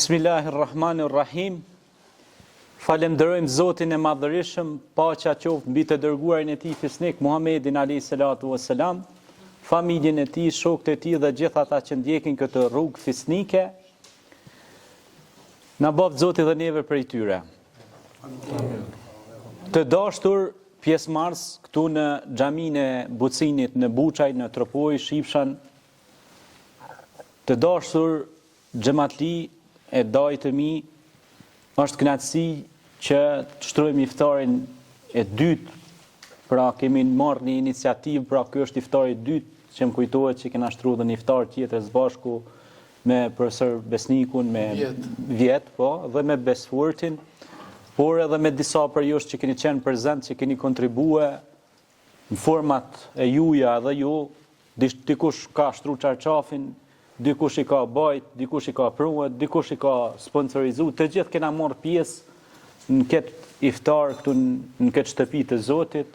Bismillahirrahmanirrahim. Falenderojmë Zotin e Madhërisëm, paqja qoftë mbi të dërguarin e tij fisnik Muhammedin alayhi salatu wassalam, familjen e tij, shokët e tij dhe gjithë ata që ndjekin këtë rrugë fisnike. Na bëft Zoti dhe neve prej tyre. Të dashur pjesëmarrës këtu në xhaminë e Bucinit në Buçaj, në Tropoj, Shipshan, të dashur xhamatli e daj të mi, është kënaqësi që të shtrojmë iftarin e dytë. Pra kemi marrë një iniciativë, pra ky është iftari i dytë që më kujtohet që kena shtruar një iftar tjetër së bashku me profesor Besnikun, me Vjet, po, dhe me Besfurtin, por edhe me disa për jush që keni qenë prezent, që keni kontribuar në format e juja dhe ju, dikush ka shtruar çarçafin, dikush i ka bajt, dikush i ka pruhet, dikush i ka sponsorizu, të gjithë kena marrë pjesë në këtë iftar këtu në këtë shtëpi të Zotit.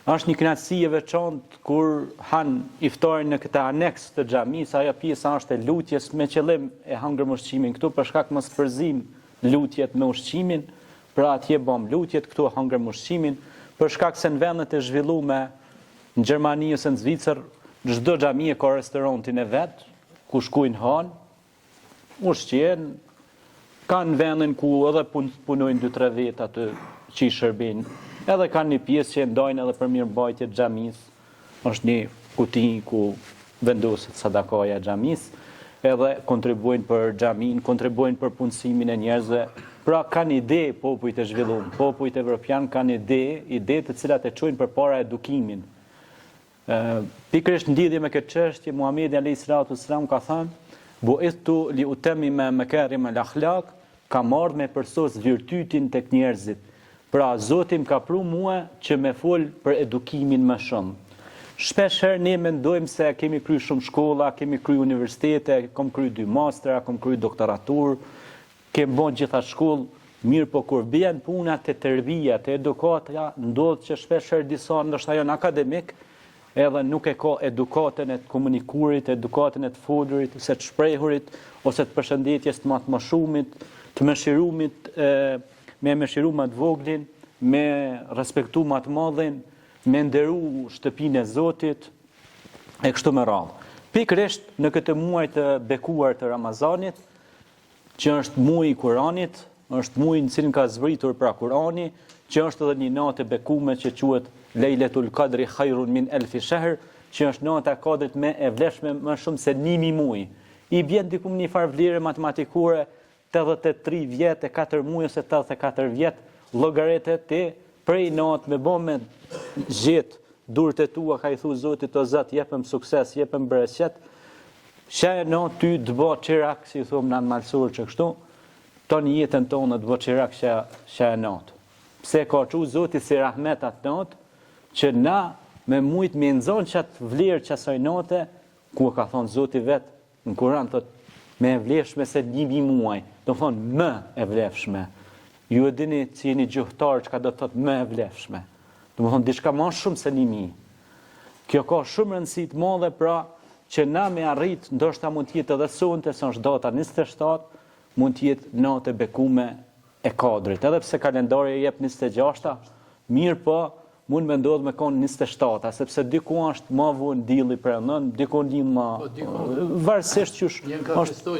Është një kënaqësi e veçantë kur han iftarin në këtë aneks të xhamisë, ajo pjesa është e lutjes me qëllim e hangër ushqimin këtu për shkak mos përzim lutjet me ushqimin, pra atje bëm lutjet këtu hangër ushqimin, për shkak se në vendet e zhvilluara në Gjermani ose në Zvicër, çdo xhami ka restorantin e vet, ku shkojnë han, ushqen, kanë vendin ku edhe punojnë 2-3 veta të që i shërbin, edhe kanë një pjesë që e ndajnë edhe për mirëmbajtje të xhamisë, është një kuti ku vendoset sadakaja e xhamisë, edhe kontribuojnë për xhamin, kontribuojnë për punësimin e njerëzve. Pra kanë ide popujt e zhvilluar, popujt evropian kanë ide të cilat e çojnë përpara edukimin. Pikërisht në lidhje me këtë çështje, Muhamedi alayhi salatu wasalam ka thënë: "Bu'ithtu li utammima makarim al-akhlaq", ka marrë me përsos virtytin tek njerëzit. Pra Zoti më ka pru mua që me fol për edukimin më shumë. Shpesh herë ne mendojmë se kemi kryer shumë shkolla, kemi kryer universitete, kam kryer 2 mastra, kam kryer doktoratur, kem bën gjitha shkollë, mirë po kur vjen puna te tërbia, te edukata, ndodh që shpesh herë disa ndoshta janë akademik, edhe nuk e ka edukatën e të komunikurit, edukatën e të folurit, ose të shprehurit, ose të përshëndetjes të më shumit, të mëshirumit, me mëshiru më të voglin, me respektu më të madhin, me nderu shtëpinë e Zotit, e kështu me radhë. Pikërisht në këtë muaj të bekuar të Ramazanit, që është muaji i Kuranit, është muaji në cilin ka zbritur pra Kurani, që është edhe një natë e bekuar që quhet Lejletul Qadri khairun min alfi shahr, që është nata e Kadrit më e vlefshme më shumë se 1000 muaj. I bën diku një farë vlerë matematikore 83 vjet e 4 muaj ose 84 vjet, llogaretet ti prej natë me bën me gjet durët e tua, ka i thu Zotit o Zot, jepëm sukses, jepëm bereqet. Shaj natë ty të bë çirak, si thon në malsor që kështu, tonë jetën tonë të bë çirak shaj natë. Pse ka çu Zoti si rahmet atë natë, që na me mujt me nxon qatë vlerë qasaj note, ku ka thonë Zoti vetë, në Kur'an thot, me e vlefshme se 1000 muaj, do thonë më e vlefshme. Ju e dini që jeni gjuhtar që ka do thot më e vlefshme. Do thonë diçka më shumë se 1000. Kjo ka shumë rëndësi të madhe pra që na me arrit, ndoshta mund të jetë edhe sonte, se është data 27, mund të jetë natë e bekume e Kadrit. Edhe pse kalendari jep 26, mirë po mund me ndodhë me konë 27, sepse diku është ma vonë dilli për nën, diku një ma... Varësisht që është...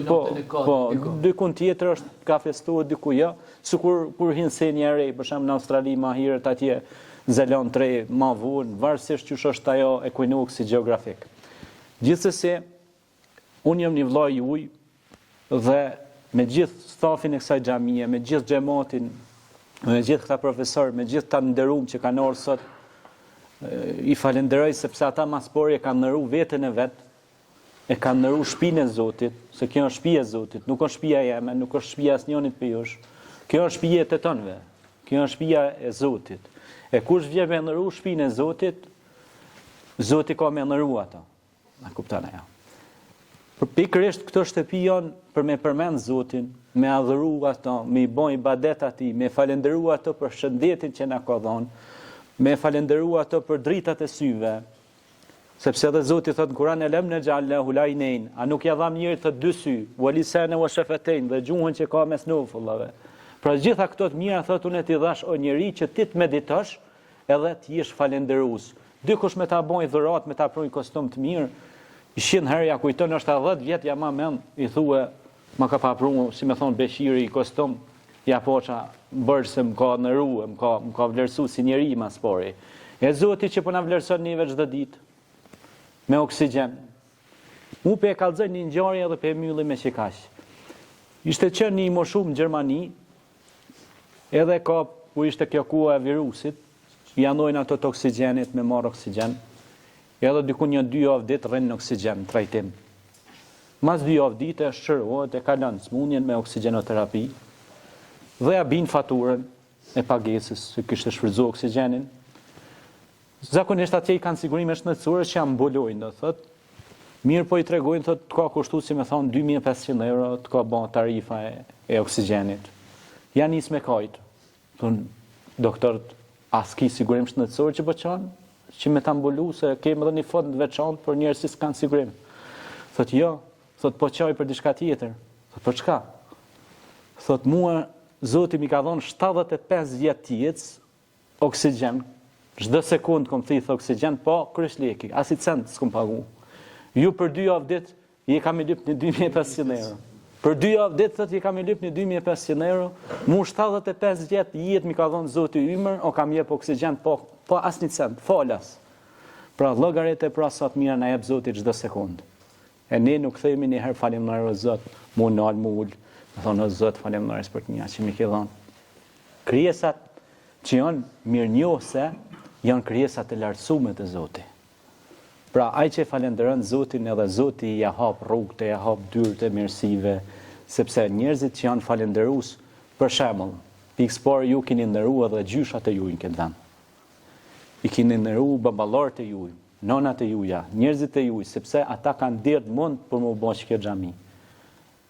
Diku tjetër është ka festohet, diku jo. Së kur hinë se një rej, për shemë në Australi ma hirët atje Zeland 3 ma vonë, varësisht që është ajo ekuinoksi geografik. Gjithsesi, unë jam një vllai juaj dhe me gjithë stafin e kësaj xhamie, me gjithë xhamatin, me gjithë këta profesor, me gjithë ta nderuam që kanë ardhur sot, i falenderoj sepse ata mas pori e kanë ndëru veten e vet, e kanë ndëru shtëpinë e Zotit, se kjo është shtëpia e Zotit, nuk është shtëpia jeme, nuk është shtëpia asnjënit për jush. Kjo është shtëpia e tetonëve. Kjo është shtëpia e Zotit. E kush vjen me ndëru shtëpinë e Zotit, Zoti ka me ndëru ato. Na kupton ajo. Për pikërisht këto shtëpi janë për me përmend Zotin, me adhuru ato, me i bën ibadet atij, me falendëru ato për shëndetin që na ka dhënë, me falendëru ato për dritat e syve. Sepse edhe Zoti thot në Kur'an elem nej'al lahu l'aynayn, a nuk ja dham njerit thot dy sy, wa lisana wa shafatayn, dhe gjuhën që ka mes nufullave. Pra gjitha këto të mira thot unë ti dhash o njeri që ti të meditosh edhe të jesh falendërues. Dikush me ta bojë dhurat, me ta pruj kostum të mirë, i 100 herë ja kujton është 10 vjet ja më mend, i thua ma ka pa prunë, si me thonë Beshiri i kostum, ja poqa bërë se më ka në ruë, më ka vlerësu si njeri ma spori. E Zoti që po na vlerëson neve çdo ditë, me oksigjen. Mu pe e kallëzoj një ngjarje edhe pe e mbylli me qikash. Ishte qenë një moshum në Gjermani, edhe ka, ku ishte kjo koha e virusit, janojnë ato të oksigjenit me marrë oksigjen, edhe diku një 2 javë ditë rrinë në oksigjen, trajtim. Mas 2 javë ditë e shërohet e kalon smundjen me oksigenoterapi, dhe ja bin faturën e pagesës se kishte shfrytzuar oksigjenin. Zakonisht atje i kanë sigurime shëndetësore që janë mbulojnë, do thot. Mirë po i tregojnë, thot, të ka kushtu, si me thonë, 2500 euro, të ka ban tarifa e oksigjenit. Ja nis me kajtë. Thonë, doktorët, as ki sigurim shëndetësore që bëqanë, që me ta mbulu, se kemë edhe një fond veçantë për njerëz që s'kanë sigurim. Thot, jo, thot, po qaj për diçka tjetër. Thot, për çka? Thot, mua, Zoti mi ka dhonë 75 vjet jetës oksigjen. Çdo sekundë kom thith oksigjen, po krysh leki, as i cent s'kom pagu. Ju për 2 javë ditë i kam i lyp një 2500 euro. Për 2 javë ditë thot i kam i lyp një 2500 euro. Mu 75 vjet jetë mi ka dhonë Zoti ymër, o kam jep oksigjen, po as një cent, falas. Pra llogarit e pra sa të mira na jep Zoti çdo sekundë. E ne nuk themi një herë faleminderit Zot, mu nal mu ul. Me thonë, o Zot, faleminderit për të mira që mi ke dhënë. Krijesat që janë mirënjohëse, janë krijesat e lartësuara të Zotit. Pra, ai që falenderon Zotin, edhe Zoti ja hap rrugët, ja hap dyert e mirësive, sepse njerëzit që janë falendërues, për shembull, pikëspor ju keni nderuar edhe gjyshat e juaj në këtë vend. I keni nderuar baballarët e juaj, nonat e juaja, njerëzit e juaj, sepse ata kanë dhënë mund për më bëj kjo xhami.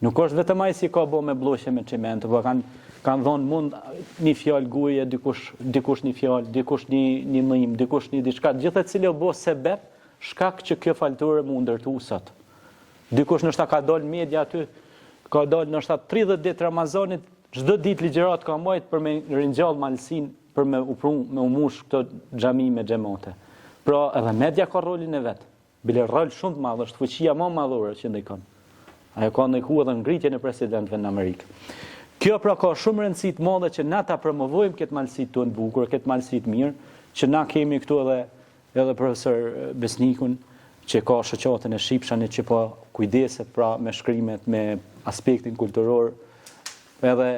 Nuk është vetëm ai si ka bo me blloqe me çiment, por kanë dhënë mund një fjalë goje, dikush një fjalë, dikush një ndihmë, dikush një diçka, gjithë secili u bë sebeb shkak që kjo falturë më ndërtu sot. Dikush ndoshta ka dalë media aty, ka dalë ndoshta 30 ditë Ramazanit, çdo ditë ligjërat ka mbajt për me ringjall malsin, për me u mush këto xhami me xhamate. Pra edhe media ka rolin e vet. Bile rol shumë të madh, është fuqia më madhore që ndikon. Ajo ka ndikuar edhe ngritjen e presidentëve në Amerikë. Kjo pra ka shumë rëndësi të madhe që na ta promovojmë këtë malësi tonë bukur, këtë malësi të mirë, që na kemi këtu edhe profesor Besnikun, që ka shoqatën e Shqipshanit që po kujdeset pra me shkrimet, me aspektin kulturor, edhe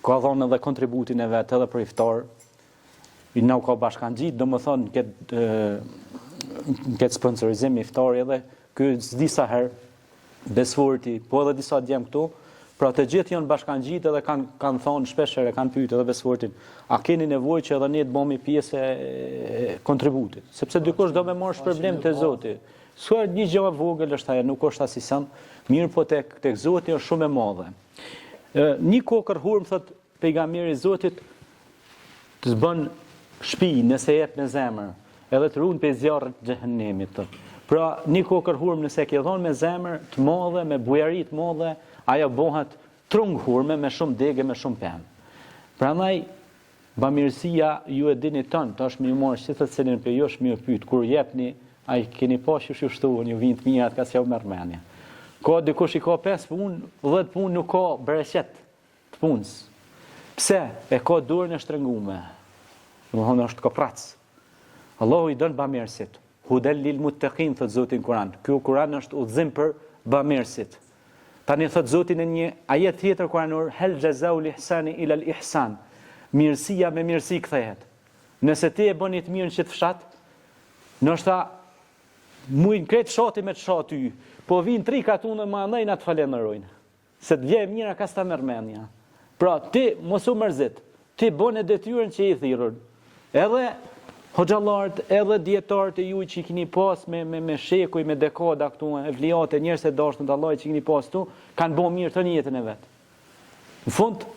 ka dhënë edhe kontributin e vet edhe për iftar. I na ka bashkangjit, domethënë këtë sponsorizim iftar edhe ky disa herë Besforti, po edhe disa djem këtu, pra të gjithë janë bashkangjit edhe kanë thonë shpeshherë, kanë pyetur edhe Besfortin, a keni nevojë që edhe ne të bëhemi pjesë e kontributit, sepse dikush do me marrë shpërblim te Zoti. S'ka një gjë e vogël është ajo, nuk është as i sën, mirë po tek Zoti është shumë e madhe. Një kokër hurm thot pejgamberi i Zotit të zbën shtëpi nëse jep me zemër, edhe të ruan pe zjarrit të xhehenemit. Pra, një kokër hurmë nëse ke dhënë me zemër të madhe, me bujari të madhe, ajo bëhet trung hurme me shumë degë, me shumë pemë. Prandaj, bamirësia ju e dini tonë, tash më ju marr çdo cilin për ju më pyet kur jepni, ai keni pashë ju shtuan, ju vijnë të mirat ka s'ja u merr mendja. Ka dikush i ka 5 punë, 10 punë nuk ka bereqet të punës. Pse? E ka dorën e shtrënguar. Domethënë është koprac. Allahu i don bamirësit. Hudel lil muttaqin, thot Zoti në Kur'an. Ky Kur'an është udhëzim për bamirësit. Tani thot Zoti në një ajet tjetër kuranor, hel jazaul ihsani ila al ihsan. Mirësia me mirësi kthehet. Nëse ti e bën të mirën që të fshat, ndoshta mujn kret fshati me të fshat ty, po vin 3 katunë më andaj na të falenderojnë. Se të vjen mira ka sta merr mendja. Pra ti mos u mërzit. Ti bën detyrën që i thirrur. Edhe hoxhallarët edhe dietarët e ju që keni pas me shekuj, me dekada këtu, evliate, njerëz të dashur të Allahut që keni pas këtu, kanë bën mirë tani jetën e vet. Në fund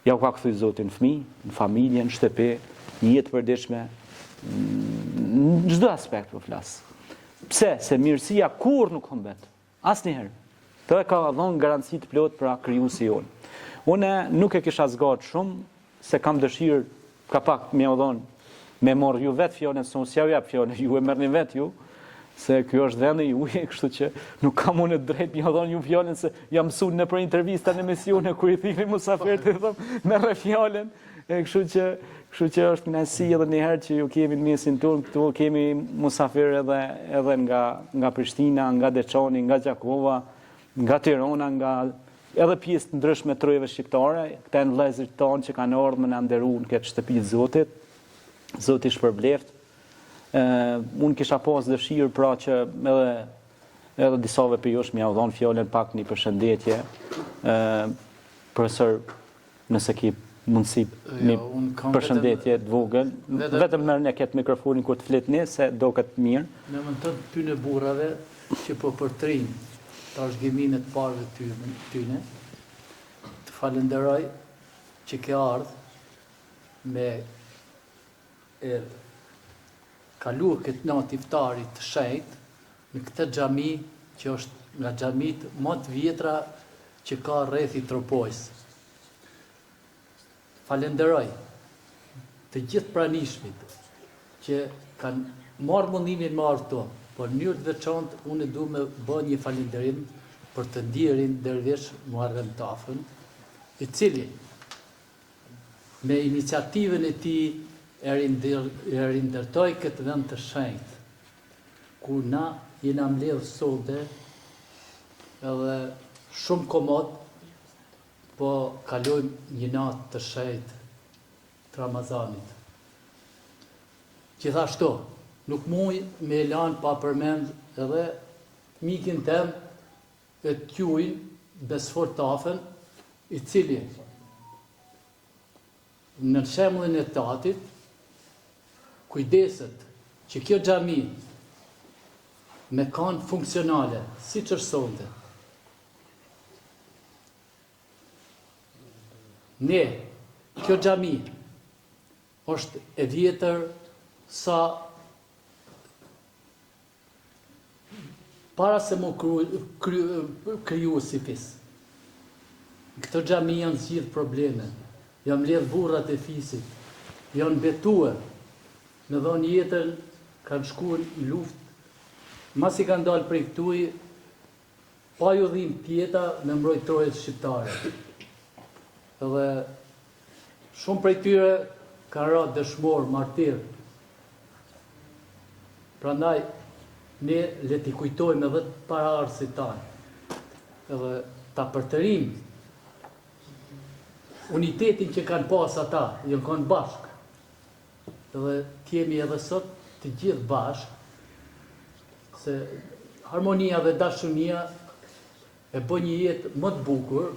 ja u ka kthy Zoti në fëmijë, në familje, në shtëpi, në jetë përditshme, në çdo aspekt po flas. Pse? Se mirësia kur nuk humbet. Asnjëherë. Kjo e ka dhënë garanci të plot për krijuesi jon. Unë nuk e kisha zgat shumë se kam dëshirë ka pak më u dhon me morr ju vet fjalën, se unë s'ja jap fjalën, ju e merrni vet ju, se kjo është vendi juaj, kështu që nuk kam unë drejt m'ja dhon ju fjalën se jam mësuar në për intervista në emisione kur i thini musafirët i them merr fjalën, kështu që është kënaqësi edhe një herë që ju kemi në mesin tonë, këtu kemi musafirë edhe nga Prishtina, nga Deçani, nga Gjakova, nga Tirana, nga edhe pjesë të ndryshme të trojeve shqiptare, këta janë vëllezërit tonë që kanë ardhur më na nderuar në këtë shtëpi të Zotit. Zoti shpërbleft. Unë kisha pas dëshirë pra që edhe disave për jush m'ja u dhon fjalën pak një përshëndetje. Profesor, nëse ki mundësi një përshëndetje të vogël, vetëm merr në këtë mikrofonin kur të fletni se do këtë mirë. Në më të pynë burrave që po përtrin trashëgiminë të parë të tyne, të falenderoj që ke ardhë me kaluar këtë natë iftarit të shenjtë në këtë xhami që është nga xhamit më të vjetra që ka rreth i Tropojës. Falenderoj të gjithë pranishmit që kanë marrë mundimin me ardhur këtu, por në mënyrë të veçantë unë du me bë një falenderim për të ndjerin Dervish Muharrem Tafën, i cili me iniciativën e tij e rindërtoj këtë vend të shenjtë, ku na jena mbledh sonte edhe shumë komod, po kalojmë një natë të shenjtë të Ramazanit. Gjithashtu, nuk muj me lanë pa përmend edhe mikin tem e t'juin Besfor Tafën, i cili në shembullin e tatit kujdeset që kjo xhami me kanë funksionale, si që është sonte. Ne, kjo xhami është e vjetër sa para se mu kriju si fis. Në këtë xhami janë zgjidh probleme, janë mbledh burrat e fisit, janë betuar, me dhonë jetën, kanë shkuar në luftë, mas i kanë dalë prej këtuj, pa ju dhim pjeta me mbrojtë trojet shqiptare. Edhe shumë prej tyre kanë ra dëshmor, martir. Prandaj, ne le t'i kujtojmë edhe të paraardhësit tanë. Edhe ta përtërim unitetin që kanë pas ata, janë kanë bashkë. Edhe t'jemi edhe sot të gjithë bashkë, se harmonia dhe dashunia e bën një jetë më të bukur,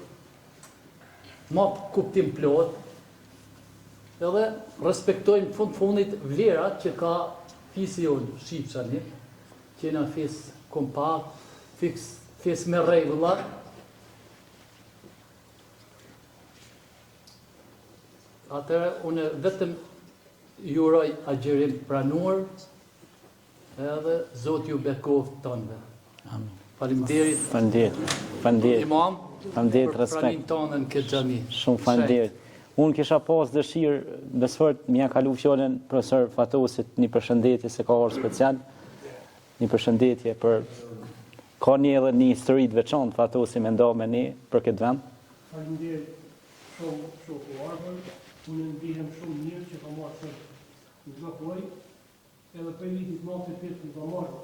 më kuptim plot, edhe respektojmë fundit vlerat që ka fisi jonë shqipçani, që jena fis kompakt, fis me rregulla. Atëherë unë vetëm juroj agjerim pranuar, edhe Zoti ju bekoft tënde. Amin. Faleminderit. Faleminderit. Imam, faleminderit, për pranin respekt. tonë në këtë xhami. Shumë faleminderit. Unë kisha pas dëshirë, Besfort, m'ja kalu fjalën profesor Fatosit një përshëndetje se ka orë special, një përshëndetje për ka një edhe një histori të veçantë Fatosi me nda me ne për këtë vend. Faleminderit shumë shoku ardhën, unë ndihem shumë mirë që ka marrë sot në Zlokoj, edhe për vitit më të pjetë në ka marrë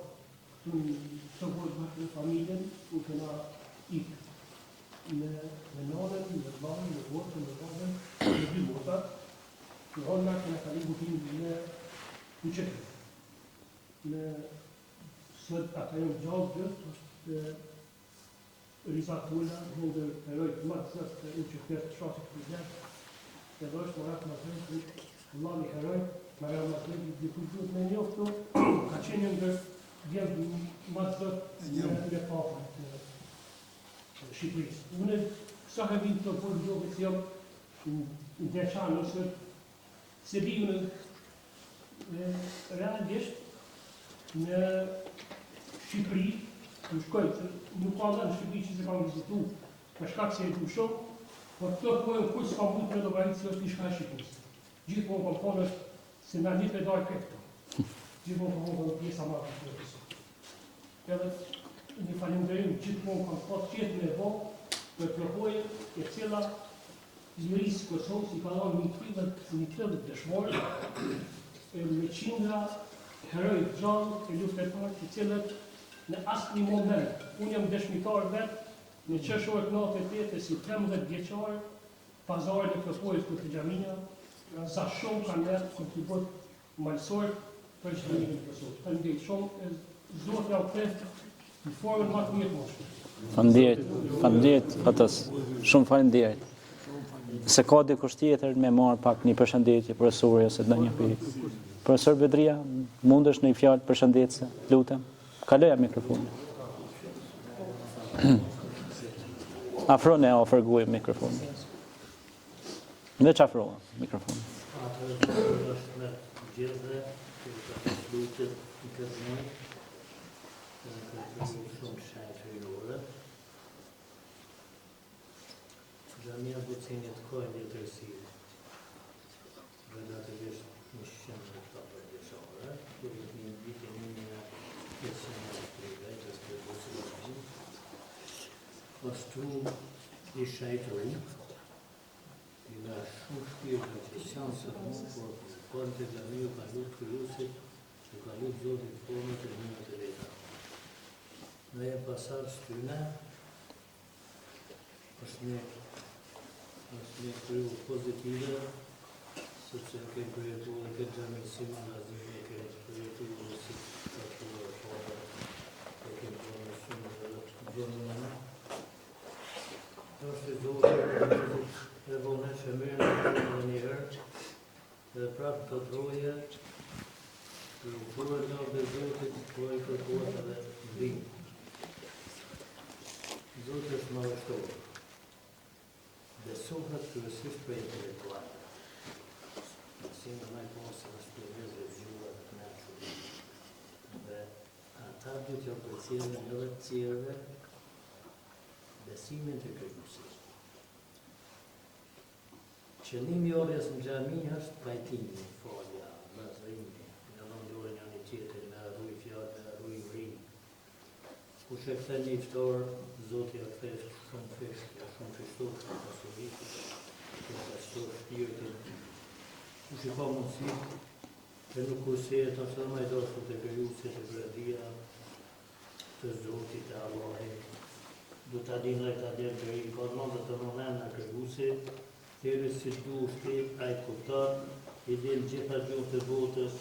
këtu në të vojtë bashkë në familjen, u këna ikë në nodën, në banë, në votën, në rodën, në dy votat, në hodna që në kalim butim në uqetë. Në sot ata jo gjallë gjithë, është Risa Kula, në ndër herojt më të sëtë të uqetë të shasit të gjithë, edhe është më ratë më zënë të lani herojt, më ratë më zënë të dikujtut me njoftu, ka qenë ndër djemë më të sëtë në papën të Shqipërisë. Unë sa ka vinë të përë gjohë që jam në Deçanë, ose se biju në realisht në Shqipëri, në shkoj, nuk ka dhe në Shqipëri që se kam vizitu, për shkak se e du shumë, por këtë pojën kuj s'kam mund me logaritë se është një shka e Shqipëris. Gjithmonë kam thonë është se na një pedaj këtë. Gjithmonë kam thonë pjesa ma të të pësot. Edhe një falenderim gjithmonë kam thotë qëtë me bo, me përpojë e cila Zërisë Kosovës i ka dhënë një tëllët dëshmorë, me qindra heroj gjallë e luftetarë të cilët në asë një moment, unë jam dëshmitar vetë, në qëshorët 98 si 13 vjeqarë, pazarët e përpojës për të Xhamia, sa shumë kanë nërë për të bëtë malësorë për Xhaminë në Kosovë. Të ndjetë shumë, zotë ja u këtë në formën ma të mirë moshtë. Faleminderit atës, shumë faleminderit. Se ka dikush tjetër me marr pak një përshëndetje profesori ose ndonjë pyetje. Profesor Bedria, mundesh në një fjalë përshëndetëse, lutem. Kaloja mikrofonin. Afrone ofërguj mikrofonin. Veç afro mikrofonin. Xhamia Bucinit ka një tërsi, relativisht 170 vjeçare, kur i një vitin 1953, që s'ke Bucinit, pashtu i shajtëri, i nga shumë shpirë që shansët mu, por të Xhamiu ka lutë kryusit, që ka lutë zotit formët e njëmë të veta. Në e pasar shtyna, është një kryu pozitive, sepse ke përjetu dhe këtë gjamilësim në azime, ke përjetu dhe si të të shore, e ke përjetu shumë dhe të gjënë në në. Është i zotë e vone që mirë në njëherë, dhe prapë të troje, të përë në dhe zotit, po e kërkohet edhe dhimë. Zotë është më vështorë. Besohet kryesisht për intelektualë. Si në najposë është për vëzë e gjua të nashurë. Dhe ata du t'jo përcjellë në dhe të tjerëve besimin të kryusit. Qëllimi orjes në Xhami është pajtimi, falja, vazhdimi, në nëndurë një një tjetër, me arruj fjallë, me arruj vrinë. Kush e këthe një iftorë, Zoti e këthe shumë fishtë, shumë fishtot, shumë pasuritit, shumë pastor shpirtin. Kush i ka mundësi, e nuk kursejet, është dhe majdoshu të kryusit e gradia, të Zotit e Allahit. Du të adin dhe të adin të rinë, ka nëndë të nëmen në kryusit, të i si du shtet, a i kuptar, i din gjitha gjuhë të botës,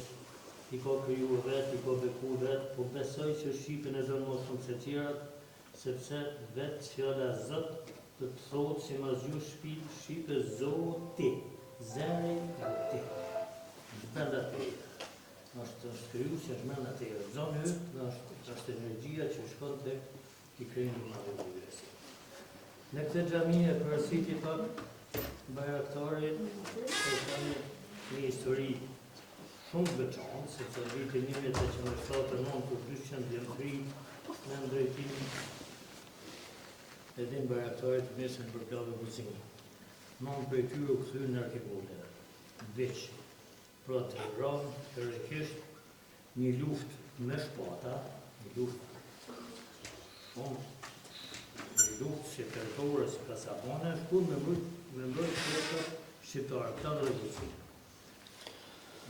i ka kryu vet, i ka beku vet, po besoj që Shqipin e dënë më shumë se tjerat, sepse vetë fjala Zot të thotë si ma zgju Shqipe Zoti, zëri Zoti. Zbenda të është kryu që është menda të zonë ytë, është energjia që shkon të i krejnë në madhe të vërësi. Në këtë Xhami e përësiti pak, bajraktarit e kanë një histori shumë veçanë, sepse vitin 1879 për 200 vjetëri në ndrejtim edhe në bajraktarit të mesën për plavë Bucinit. Non për tyre u këthy në arkivole, veç, pra të rranë, të rekisht, një luft me shpata, një luft shumë, një luft shqiptarëtore si kasabane, shku me mbrojt shqiptar shqiptarë, këta dhe Bucinit.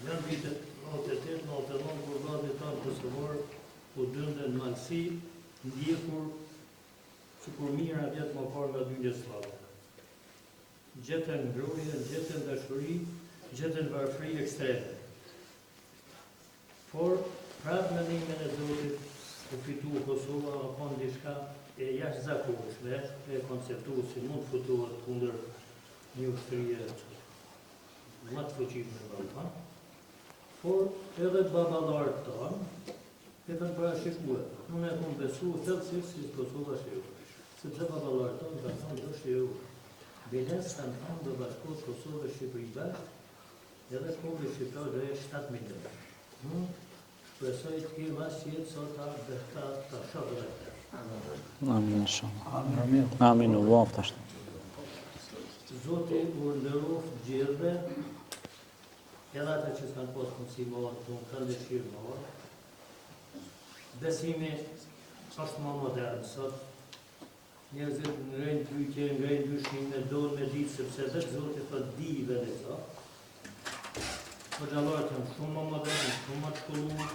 Në vitet 98-99, kur vladit tanë kosovor, u dëndën malësi, ndjekur që kur mira vjetë më parë nga dy Jugosllavë. Gjetën ngrohje, gjetën dashuri, gjetën varfëri ekstreme. Por, prapë mendimin e Zotit, u fitu Kosova, apo në diçka e jashtëzakonshme, e konceptu si mund futuhet kundër një ushtrije më të fuqishme në Ballkan. Por, edhe baballarët tanë, e kanë parashikuar. Unë e kom besu thellësisht si Kosova shiu. Sepse baballarët tanë kanë thonë do shiu. Biles kanë thonë do bashkohet Kosova e Shqipëri bashkë, edhe kombë shqiptar do e 7 milionë. Shpresoj të kemë asjetë sot ta shohë dhe. Amin, inshallah. Amin, u vaftë ashtë. Zoti u ndërof gjithve, edhe ata që s'kanë pas mundësi marrë, kanë dëshirë marrë. Besimi është më modern sot. Njerëzit ngrejnë pyetje, ngrejnë dyshime, donë me ditë sepse vetë Zoti thotë di vetë sa. Po xhallarët janë shumë më modern, shumë më të shkolluar,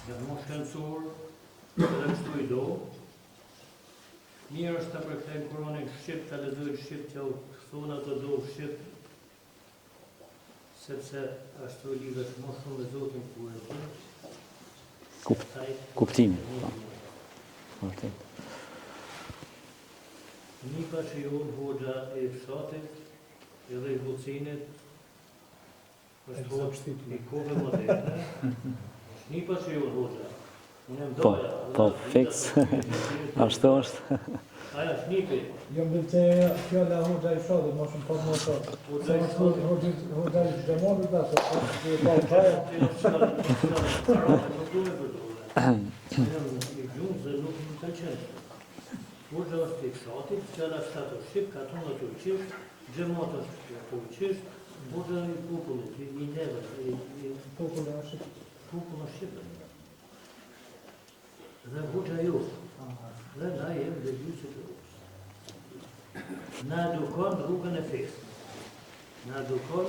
janë më shkencor, edhe kështu i do. Mirë është të përkthejmë Kur'anin shqip, të lexojnë shqip, që thonë ato do shqip, sepse ashtu lidhet më shumë me Zotin kur e di. Kuptimi. Vërtet. Nika që jonë hoxha e fshatit, edhe i bucinit, është hoxha i kove moderne. Nika që jonë hoxha. Unë e mdoja. Po, fix. Ashtu është. Aja, shnipi. Jo më të fjalla hoxha i fshatit, ma shumë pak më shumë. Se më shumë hoxha i gjemoni të asë, që e pa u qaja. Hoxha është i fshatit, fjalla shtatë është shqip, katonat të uqisht, gjemot është të uqisht, hoxha i popullit, i neve, Populli është shqip. popull është shqipë. Dhe hoxha ju, dhe na jem dhe gjyqët e rrugës. Na edukon rrugën e fesë. Na edukon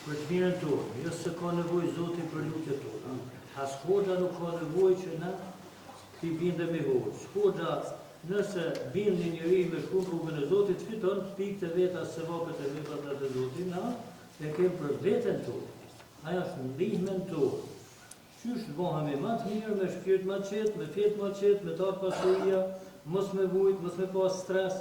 për të mirën tonë, jo se ka nevojë Zoti për lutjet tona. As hoxha nuk ka nevojë që na t'i bindem me hoxh. Hoxha, nëse bind një njeri me shku rrugën e Zotit, fiton pikët e veta, sevapet e veprat e Zotit, na e kem për veten tonë. Aja është ndihmën tonë. Qysh të bëhemi më të mirë, me shpirt më qetë, me fetë më qetë, me tarë pasuria, mos me vujt, mos me pas stres.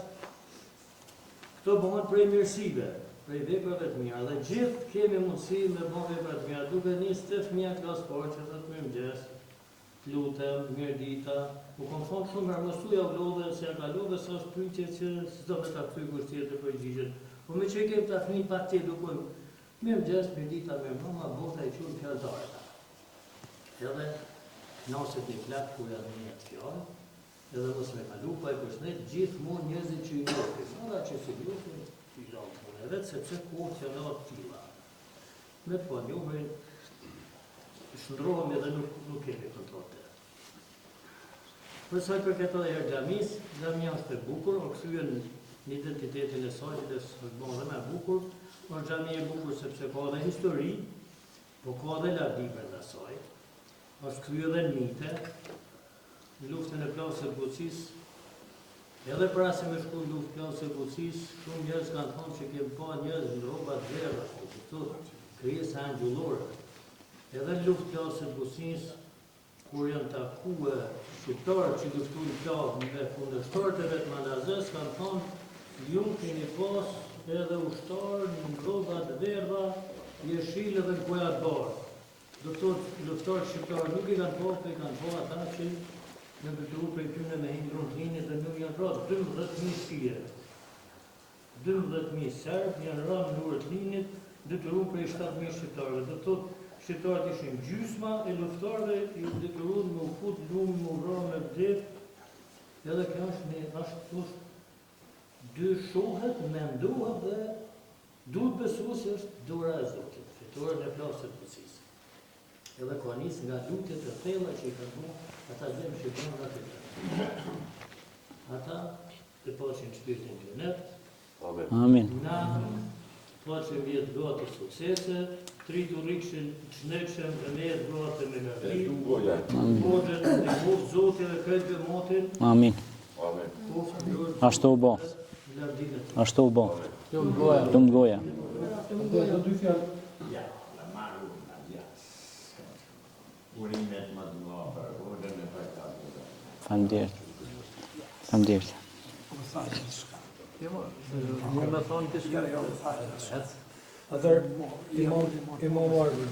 Këto bëhen prej mirësive, prej veprave të mira. Dhe gjithë kemi mundësi me bëhen vepra të mira, duke nisë të fëmija klasë parë që të mirëmëngjes, lutem, mirë dita. U kom thonë shumë armësuja u lodhe, se ka lodhe, sa është pyetje që s'do me ta kthy kusht tjetër për gjigjen. Po me që kem ta fëmijë pa tjetër, dukon mirëmëngjes, mirë dita, mirë mama, bota i qunë fjalëtarë. Edhe naset një plak ku janë një të fjallë, edhe mos me kalu pa i përshnet gjithmonë njerëzit që i njohin. Ata që si njohin, i lanë punë e vetë, sepse kohët janë atë tilla. Me të po njohin, shndrohemi edhe nuk kemi kontroll të. Përsa i përket edhe herë xhamia është e bukur, o kthyen në identitetin e saj, dhe është bën edhe më bukur, por xhamia e bukur sepse ka edhe histori, po ka edhe lardi brenda saj. Është kryer edhe në mite, në luftën e plasë së Bucisë, edhe para se me shku në luftë plasë së Bucisë, shumë njerëz kanë thonë që kemë pa njerëz në rroba të verdha, këto krijesa angjullore. Edhe në luftë plasë së Bucisë, kur janë takuar shqiptarët që luftuan plasë me kundërshtarët e vetë Malazës, kanë thonë, ju keni pas edhe ushtarë në rroba të verdha, jeshile dhe në kuja të bardhë. Do të thotë luftarët shqiptarë nuk i kanë po, i kanë po ata që në bëturu për i tyne me hindrun të linit dhe nuk janë rratë 12.000 shqire. 12.000 serbë janë rratë në urët linit, detyru për i 7.000 shqiptarëve. Do të thotë shqiptarët ishin gjysma e luftarëve, i detyru me u fut lumë, me u vrarë me vdet, edhe kjo është dy shohet, mendohet dhe duhet besu se është dora e Zotit, fitore në plasë të Bucisë. Edhe ka nisë nga lutjet e thella që i kanë bu, ata dhemë që i kanë ratë të të. Ata të pashin shpirtin të net. Amin. Na pashin vjetë gatë të suksese, tritu rikshin të shnekshëm e me jetë gatë me gati. Bodën e mufë Zotin dhe krejtëve motin. Amin. Ashtu u bo. Ashtu u bo. Lumë goja. Do dy fjallë. Urimet më të mëdha për hodën e pajtatëve. Faleminderit. Faleminderit. Më me thonë të shkërë. Atër, imam Arbër.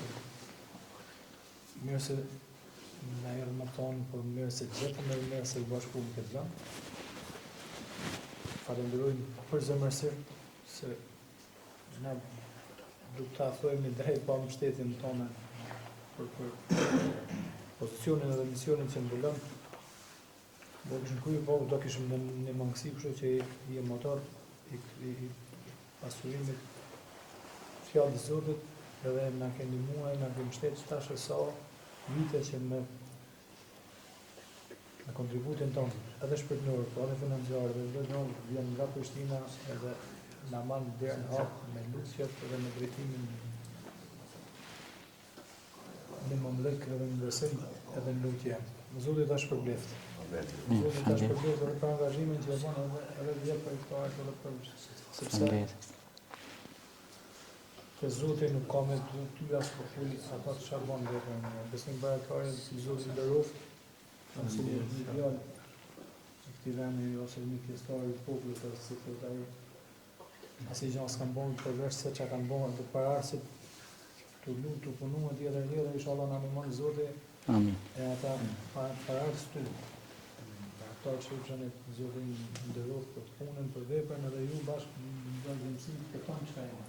Mirë se në herë më thonë, por mirë se gjithë, mirë se i bashku më këtë vend. Falenderojmë për zemërsir, se ne du të ta thojmë drejt pa mbështetjen tonë për pozicionin edhe misionin që mbulon. Do kishim kryer, po do kishim në mangësi, kështu që i motor i pasurimit fjalë të Zotit edhe na keni ndihmuar, na keni mbështetur tash sa vite që me kontributin tonë, edhe shpirtëror, po edhe financiar, dhe vjen nga Prishtina edhe na marr deri në hap me lutjet edhe me drejtimin në mëmlek edhe në besim edhe në lutje. Zoti ta shpërbleft. Zoti ta shpërbleft edhe për angazhimin që e bën edhe vjet për këto edhe për sepse që Zoti nuk ka me ty as popull ata të sharbon vetëm. Besim baratare si Zoti nderoft, si një djalë i këtij vendi ose një pjesëtar i popullit ose si thotë ai. Asnjë gjë s'kan bën përveç se çka kanë bën të pararsit të lutë, të punuar tjetër, inshallah na ndihmon Zoti. Amin. E ata pararsit tu. Ato që janë Zoti nderoft për punën, për veprën edhe ju bashkë në vazhdimsi të tonë çka janë.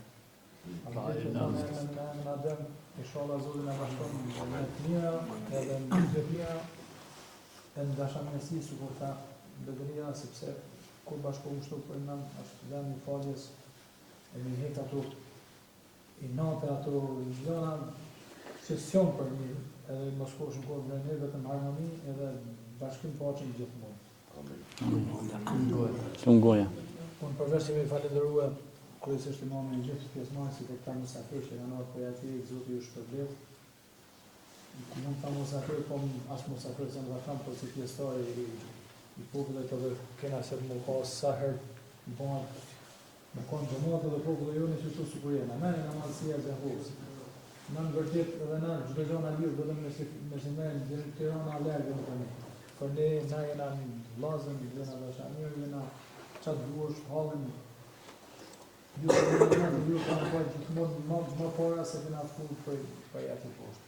Na dëm, inshallah Zoti na bashkon në të mira edhe në të mira e në dashamirësi sikur tha Bedria, sepse kur bashkohemi kështu për nam është vend i faljes e mi hek ato i natë ato gjëra që s'jon për një edhe mos kosh në kohë me ne vetëm harmoni edhe bashkim paqe gjithmonë. Shumë goja. Unë përveç që me falenderua kryesisht imamin e gjithë pjesëmarrësit e këta mysafirë që kanë ardhur për aty, Zoti ju shpërbleft. Mund të mosafir, po as mosafir se më tham, po si pjesëtar i popullit edhe kena se më ka sa herë bëhet në kondomat edhe populli jonë që këtu sikur jena. Na jena mallësia e Jehovës. Në vërtet edhe na çdo gjë na lidh vetëm me zemrën e Tirana larg në tani. Por ne na jena vllazën, jena dashamirë, jena çfarë duash hallin. Ju kanë po gjithmonë më para se kena fund për atë poshtë.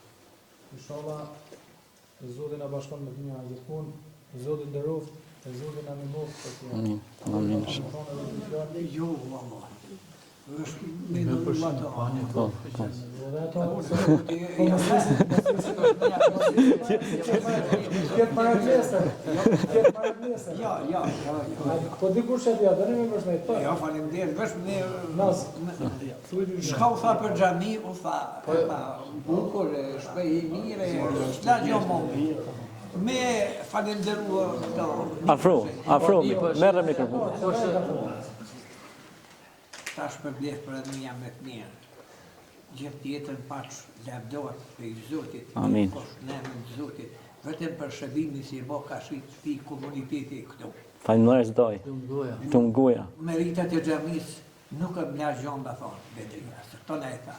Inshallah, Zoti na bashkon me të mira gjithmonë, Zoti nderoft, Zoti na ndihmoft për të. Amin. Amin. Jo, valla. Është me ndërmatë. Po. Edhe ato këtë paraqesë. Ja. Po dikush e dia, dënë më vëshmet. Po. Ja, faleminderit. Vetëm ne Nas. shka u tha për xhami, u tha, bukur, shpej i mire, çfarë gjë më. Me falenderuar këto. Afro, merre mikrofonin. Ta shpërbleft për edhe jam me të mirë. Gjithë tjetër paç lavdot për i Zotit. Amin. Ne me Zotit. Vetëm për shëbimin si e bo ka shpi komuniteti këtu. Faleminderit doj. Tum goja. Meritat e xhamis nuk e mla gjon da thonë, Bedria, se këto ne e tha.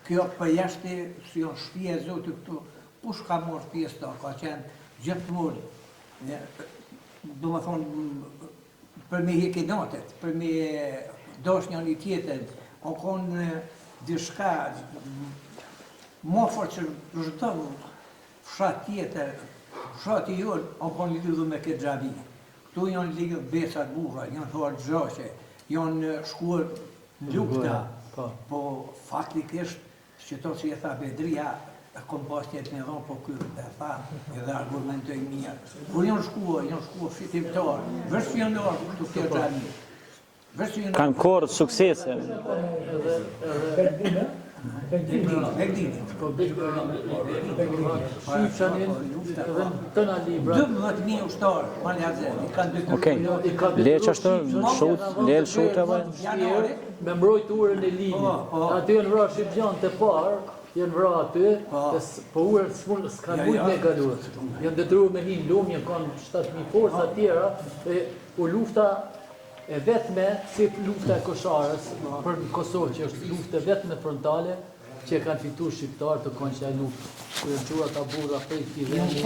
Kjo për jashtë si janë shtëpia e Zotit këtu, kush ka marrë pjesë ta, ka qenë gjithmonë. Do më thonë, për me hekinatet, për me dosh një një tjetër, o konë dishka, mofër që rëtëm fshat tjetër, fshati jonë, o konë lidhë me këtë xhami. Këtu janë lidhë besat burra, janë thorë gjoshe, janë shkuar lufta, po faktikisht, që to që e tha Bedria, kom pas tjetë me dhonë, po kërë e tha, edhe argumentoj mirë. Kur janë shkuar fitimtar, vërsh janë orë, këtu këtë xhami. Kanë korë suksese. Begdini. Shifshanin edhe tëna libra. 12.000 ushtarë, mali Azeri, kanë dy Okej. Le qashtu, shut edhe. Me mbrojt urën e linjit. Aty janë vra Shqipëgjan të parë, janë vra aty, po urën s'kanë mujt me galuar. Janë detruar me hinë lumë, janë kanë 7.000 forca tjera, e u lufta e vetme si lufta e Kosharës për Kosovë, që është lufta vetme frontale që kanë fituar shqiptarë të kanë qenë luftë. Kur janë çuar ta burra prej këtij vendi.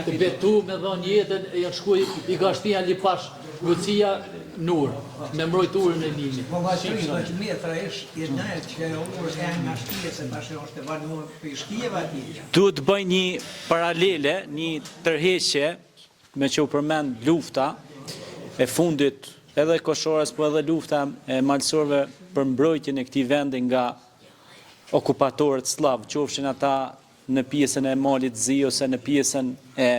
Të betu me dhënë jetën, janë shkuar i gashtia Lipash, Lucia Nur, me mbrojturën e linjit. Po vazhdoi 12 metra është i ndër që urë e nga shtëpia se tash është e banuar për shtëpiva atij. Duhet të bëj një paralele, një tërheqje me që u përmend lufta e fundit edhe Koshorës, po edhe lufta e malësorëve për mbrojtjen e këtij vendi nga okupatorët slav, qofshin ata në pjesën e malit zi ose në pjesën e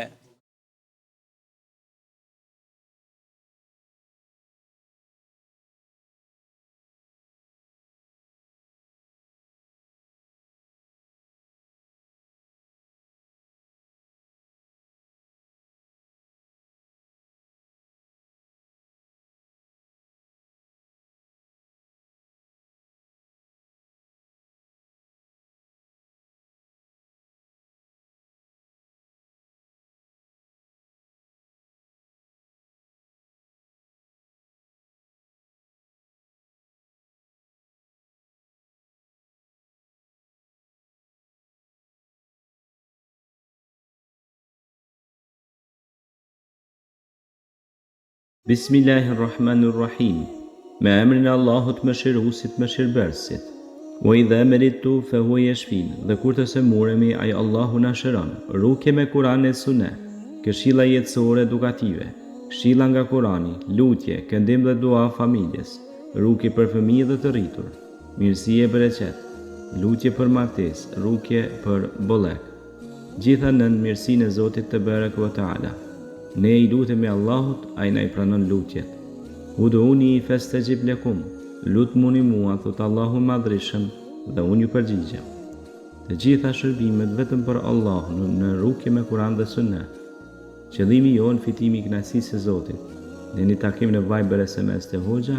Bismillahirrahmanirrahim. Me emrin e Allahut mëshiruesit mëshirbërësit. Wa idha maritu fa huwa yashfin. Dhe kur të semuremi, ai Allahu na shëron. Rukje me Kur'an e Sunet, këshilla jetësore edukative, këshilla nga Kur'ani, lutje, këndim dhe dua familjes, rukje për fëmijë dhe të rritur, mirësi e bereqet, lutje për martesë, rukje për bollek. Gjitha nën mirësinë e Zotit te barek ve taala. Ne i lutemi Allahut, ai na i pranon lutjet. Ud'uni fastajib lakum. Lutmuni mua, thot Allahu i madhreshëm, dhe unë ju përgjigjem. Të gjitha shërbimet vetëm për Allahun në rukje me Kur'an dhe Sunet. Qëllimi jon fitimi i kënaqësisë së Zotit. Ne një takim në Viber SMS të Hoxha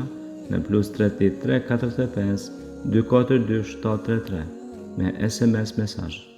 në +33 45 242 733 me SMS mesazh.